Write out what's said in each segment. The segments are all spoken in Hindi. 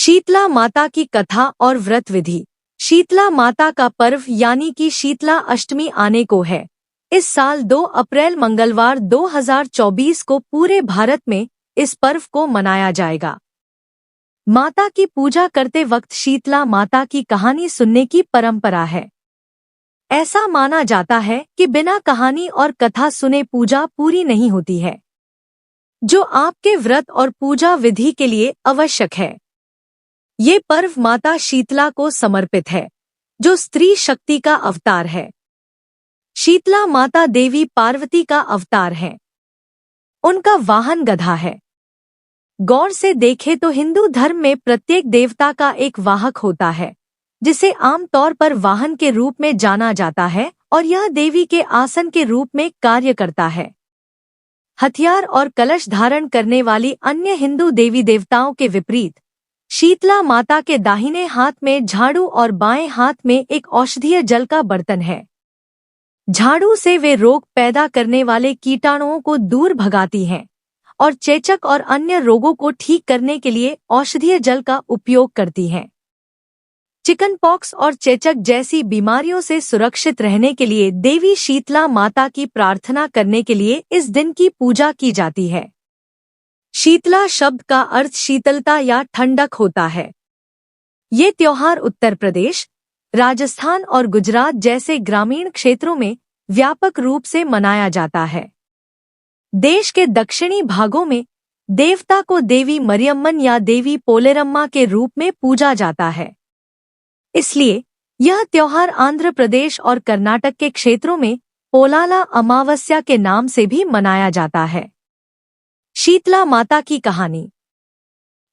शीतला माता की कथा और व्रत विधि। शीतला माता का पर्व यानी कि शीतला अष्टमी आने को है। इस साल 2 अप्रैल मंगलवार 2024 को पूरे भारत में इस पर्व को मनाया जाएगा। माता की पूजा करते वक्त शीतला माता की कहानी सुनने की परंपरा है। ऐसा माना जाता है कि बिना कहानी और कथा सुने पूजा पूरी नहीं होती है, जो आपके व्रत और पूजा विधि के लिए आवश्यक है। ये पर्व माता शीतला को समर्पित है, जो स्त्री शक्ति का अवतार है। शीतला माता देवी पार्वती का अवतार है। उनका वाहन गधा है। गौर से देखें तो हिंदू धर्म में प्रत्येक देवता का एक वाहक होता है, जिसे आमतौर पर वाहन के रूप में जाना जाता है, और यह देवी के आसन के रूप में कार्य करता है। हथियार और कलश धारण करने वाली अन्य हिंदू देवी देवताओं के विपरीत शीतला माता के दाहिने हाथ में झाड़ू और बाएं हाथ में एक औषधीय जल का बर्तन है। झाड़ू से वे रोग पैदा करने वाले कीटाणुओं को दूर भगाती हैं और चेचक और अन्य रोगों को ठीक करने के लिए औषधीय जल का उपयोग करती हैं। चिकन पॉक्स और चेचक जैसी बीमारियों से सुरक्षित रहने के लिए देवी शीतला माता की प्रार्थना करने के लिए इस दिन की पूजा की जाती है। शीतला शब्द का अर्थ शीतलता या ठंडक होता है। ये त्योहार उत्तर प्रदेश, राजस्थान और गुजरात जैसे ग्रामीण क्षेत्रों में व्यापक रूप से मनाया जाता है। देश के दक्षिणी भागों में देवता को देवी मरियम्मन या देवी पोलेरम्मा के रूप में पूजा जाता है। इसलिए यह त्योहार आंध्र प्रदेश और कर्नाटक के क्षेत्रों में पोलाला अमावस्या के नाम से भी मनाया जाता है। शीतला माता की कहानी।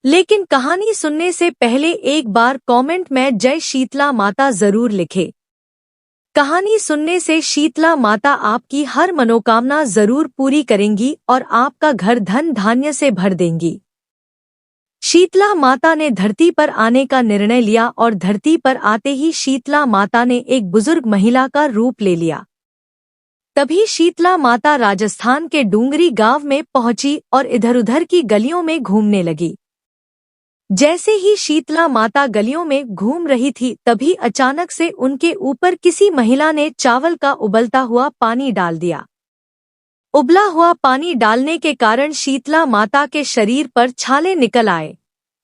लेकिन कहानी सुनने से पहले एक बार कमेंट में जय शीतला माता जरूर लिखें। कहानी सुनने से शीतला माता आपकी हर मनोकामना जरूर पूरी करेंगी और आपका घर धन धान्य से भर देंगी। शीतला माता ने धरती पर आने का निर्णय लिया और धरती पर आते ही शीतला माता ने एक बुजुर्ग महिला का रूप ले लिया। तभी शीतला माता राजस्थान के डूंगरी गांव में पहुंची और इधर-उधर की गलियों में घूमने लगी। जैसे ही शीतला माता गलियों में घूम रही थी, तभी अचानक से उनके ऊपर किसी महिला ने चावल का उबलता हुआ पानी डाल दिया। उबला हुआ पानी डालने के कारण शीतला माता के शरीर पर छाले निकल आए,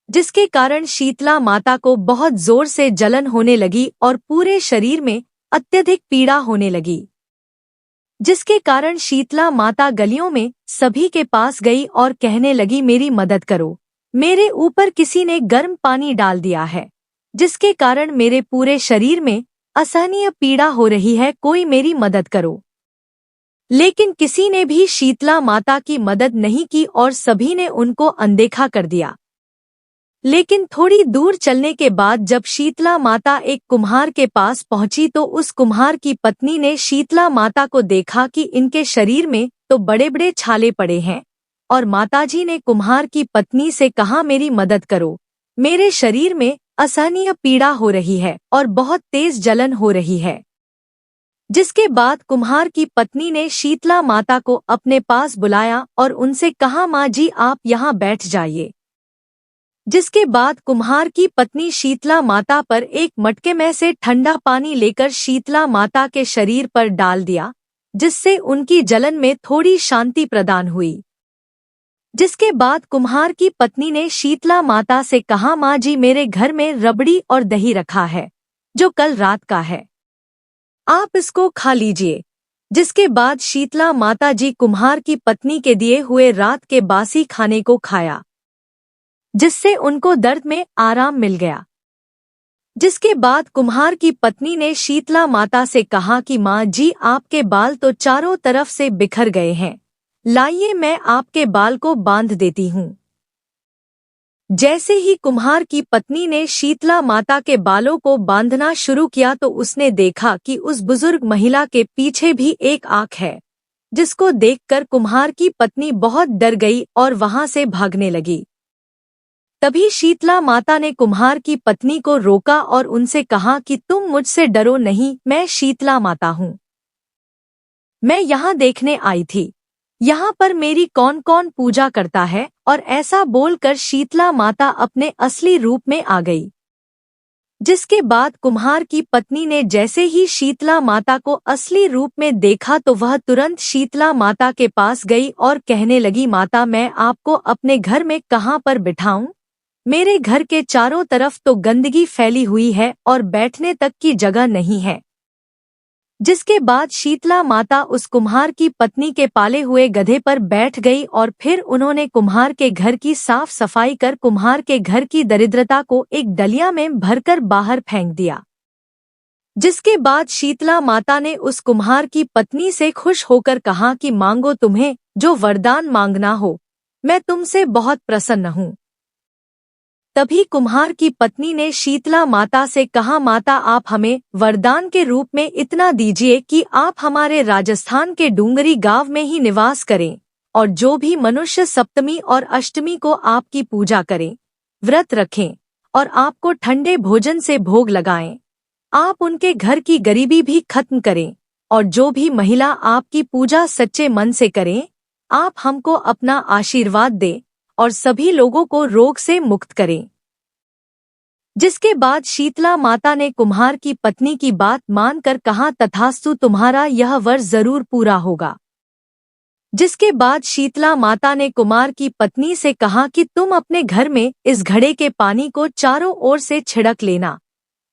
जिसके कारण शीतला माता को बहुत जोर से जलन होने लगी और पूरे शरीर में अत्यधिक पीड़ा होने लगी, जिसके कारण शीतला माता गलियों में सभी के पास गई और कहने लगी, मेरी मदद करो, मेरे ऊपर किसी ने गर्म पानी डाल दिया है, जिसके कारण मेरे पूरे शरीर में असहनीय पीड़ा हो रही है, कोई मेरी मदद करो। लेकिन किसी ने भी शीतला माता की मदद नहीं की और सभी ने उनको अनदेखा कर दिया। लेकिन थोड़ी दूर चलने के बाद जब शीतला माता एक कुम्हार के पास पहुंची तो उस कुम्हार की पत्नी ने शीतला माता को देखा कि इनके शरीर में तो बड़े बड़े छाले पड़े हैं, और माताजी ने कुम्हार की पत्नी से कहा, मेरी मदद करो, मेरे शरीर में असहनीय पीड़ा हो रही है और बहुत तेज जलन हो रही है। जिसके बाद कुम्हार की पत्नी ने शीतला माता को अपने पास बुलाया और उनसे कहा, माँ जी आप यहाँ बैठ जाइए। जिसके बाद कुम्हार की पत्नी शीतला माता पर एक मटके में से ठंडा पानी लेकर शीतला माता के शरीर पर डाल दिया, जिससे उनकी जलन में थोड़ी शांति प्रदान हुई। जिसके बाद कुम्हार की पत्नी ने शीतला माता से कहा, माँ जी मेरे घर में रबड़ी और दही रखा है, जो कल रात का है, आप इसको खा लीजिए। जिसके बाद शीतला माता जी कुम्हार की पत्नी के दिए हुए रात के बासी खाने को खाया, जिससे उनको दर्द में आराम मिल गया। जिसके बाद कुम्हार की पत्नी ने शीतला माता से कहा कि माँ जी आपके बाल तो चारों तरफ से बिखर गए हैं, लाइए मैं आपके बाल को बांध देती हूँ। जैसे ही कुम्हार की पत्नी ने शीतला माता के बालों को बांधना शुरू किया तो उसने देखा कि उस बुजुर्ग महिला के पीछे भी एक आंख है, जिसको देखकर कुम्हार की पत्नी बहुत डर गई और वहां से भागने लगी। तभी शीतला माता ने कुम्हार की पत्नी को रोका और उनसे कहा कि तुम मुझसे डरो नहीं, मैं शीतला माता हूँ, मैं यहाँ देखने आई थी। यहाँ पर मेरी कौन कौन पूजा करता है? और ऐसा बोलकर शीतला माता अपने असली रूप में आ गई। जिसके बाद कुम्हार की पत्नी ने जैसे ही शीतला माता को असली रूप में देखा तो वह तुरंत शीतला माता के पास गई और कहने लगी, माता मैं आपको अपने घर में कहाँ पर बिठाऊं? मेरे घर के चारों तरफ तो गंदगी फैली हुई है और बैठने तक की जगह नहीं है। जिसके बाद शीतला माता उस कुम्हार की पत्नी के पाले हुए गधे पर बैठ गई और फिर उन्होंने कुम्हार के घर की साफ सफाई कर कुम्हार के घर की दरिद्रता को एक डलिया में भरकर बाहर फेंक दिया। जिसके बाद शीतला माता ने उस कुम्हार की पत्नी से खुश होकर कहा कि मांगो, तुम्हें जो वरदान मांगना हो, मैं तुमसे बहुत प्रसन्न हूँ। तभी कुम्हार की पत्नी ने शीतला माता से कहा, माता आप हमें वरदान के रूप में इतना दीजिए कि आप हमारे राजस्थान के डूंगरी गांव में ही निवास करें और जो भी मनुष्य सप्तमी और अष्टमी को आपकी पूजा करें, व्रत रखें और आपको ठंडे भोजन से भोग लगाएं, आप उनके घर की गरीबी भी खत्म करें और जो भी महिला आपकी पूजा सच्चे मन से करें, आप हमको अपना आशीर्वाद दें और सभी लोगों को रोग से मुक्त करें। जिसके बाद शीतला माता ने कुम्हार की पत्नी की बात मानकर कहा, तथास्तु, तुम्हारा यह वर जरूर पूरा होगा। जिसके बाद शीतला माता ने कुम्हार की पत्नी से कहा कि तुम अपने घर में इस घड़े के पानी को चारों ओर से छिड़क लेना,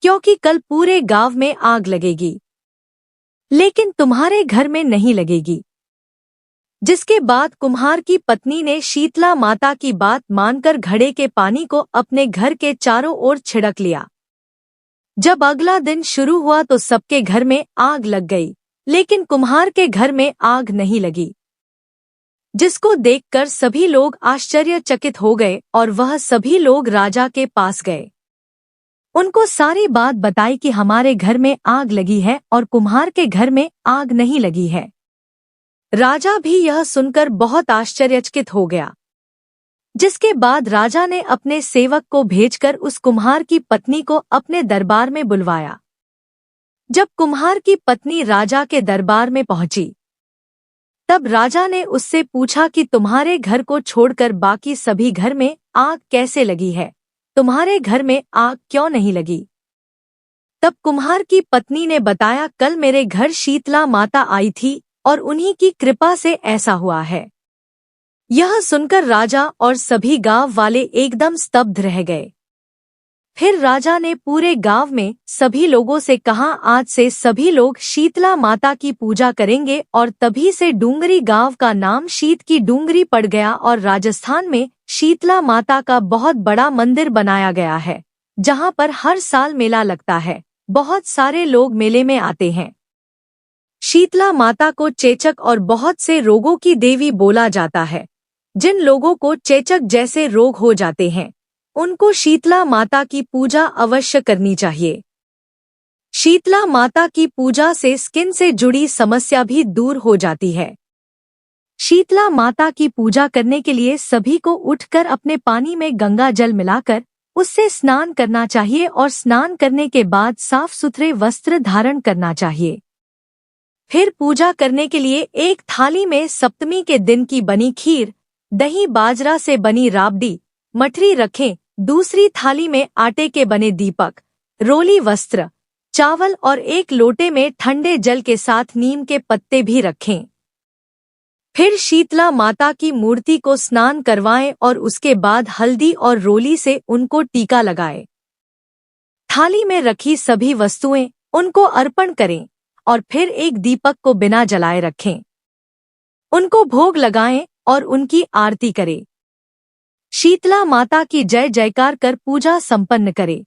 क्योंकि कल पूरे गांव में आग लगेगी, लेकिन तुम्हारे घर में नहीं लगेगी। जिसके बाद कुम्हार की पत्नी ने शीतला माता की बात मानकर घड़े के पानी को अपने घर के चारों ओर छिड़क लिया। जब अगला दिन शुरू हुआ तो सबके घर में आग लग गई, लेकिन कुम्हार के घर में आग नहीं लगी। जिसको देखकर सभी लोग आश्चर्यचकित हो गए और वह सभी लोग राजा के पास गए। उनको सारी बात बताई कि हमारे घर में आग लगी है और कुम्हार के घर में आग नहीं लगी है। राजा भी यह सुनकर बहुत आश्चर्यचकित हो गया। जिसके बाद राजा ने अपने सेवक को भेजकर उस कुम्हार की पत्नी को अपने दरबार में बुलवाया। जब कुम्हार की पत्नी राजा के दरबार में पहुंची, तब राजा ने उससे पूछा कि तुम्हारे घर को छोड़कर बाकी सभी घर में आग कैसे लगी है? तुम्हारे घर में आग क्यों नहीं लगी? तब कुम्हार की पत्नी ने बताया, कल मेरे घर शीतला माता आई थी और उन्हीं की कृपा से ऐसा हुआ है। यह सुनकर राजा और सभी गांव वाले एकदम स्तब्ध रह गए। फिर राजा ने पूरे गांव में सभी लोगों से कहा, आज से सभी लोग शीतला माता की पूजा करेंगे और तभी से डूंगरी गांव का नाम शीत की डूंगरी पड़ गया और राजस्थान में शीतला माता का बहुत बड़ा मंदिर बनाया गया है, जहां पर हर साल मेला लगता है। बहुत सारे लोग मेले में आते हैं। शीतला माता को चेचक और बहुत से रोगों की देवी बोला जाता है। जिन लोगों को चेचक जैसे रोग हो जाते हैं, उनको शीतला माता की पूजा अवश्य करनी चाहिए। शीतला माता की पूजा से स्किन से जुड़ी समस्या भी दूर हो जाती है। शीतला माता की पूजा करने के लिए सभी को उठकर अपने पानी में गंगा जल मिलाकर उससे स्नान करना चाहिए और स्नान करने के बाद साफ सुथरे वस्त्र धारण करना चाहिए। फिर पूजा करने के लिए एक थाली में सप्तमी के दिन की बनी खीर, दही बाजरा से बनी राबड़ी, मठरी रखें। दूसरी थाली में आटे के बने दीपक, रोली वस्त्र, चावल और एक लोटे में ठंडे जल के साथ नीम के पत्ते भी रखें। फिर शीतला माता की मूर्ति को स्नान करवाएं और उसके बाद हल्दी और रोली से उनको टीका लगाएं। थाली में रखी सभी वस्तुएं उनको अर्पण करें और फिर एक दीपक को बिना जलाए रखें। उनको भोग लगाएं और उनकी आरती करें। शीतला माता की जय जयकार कर पूजा संपन्न करें।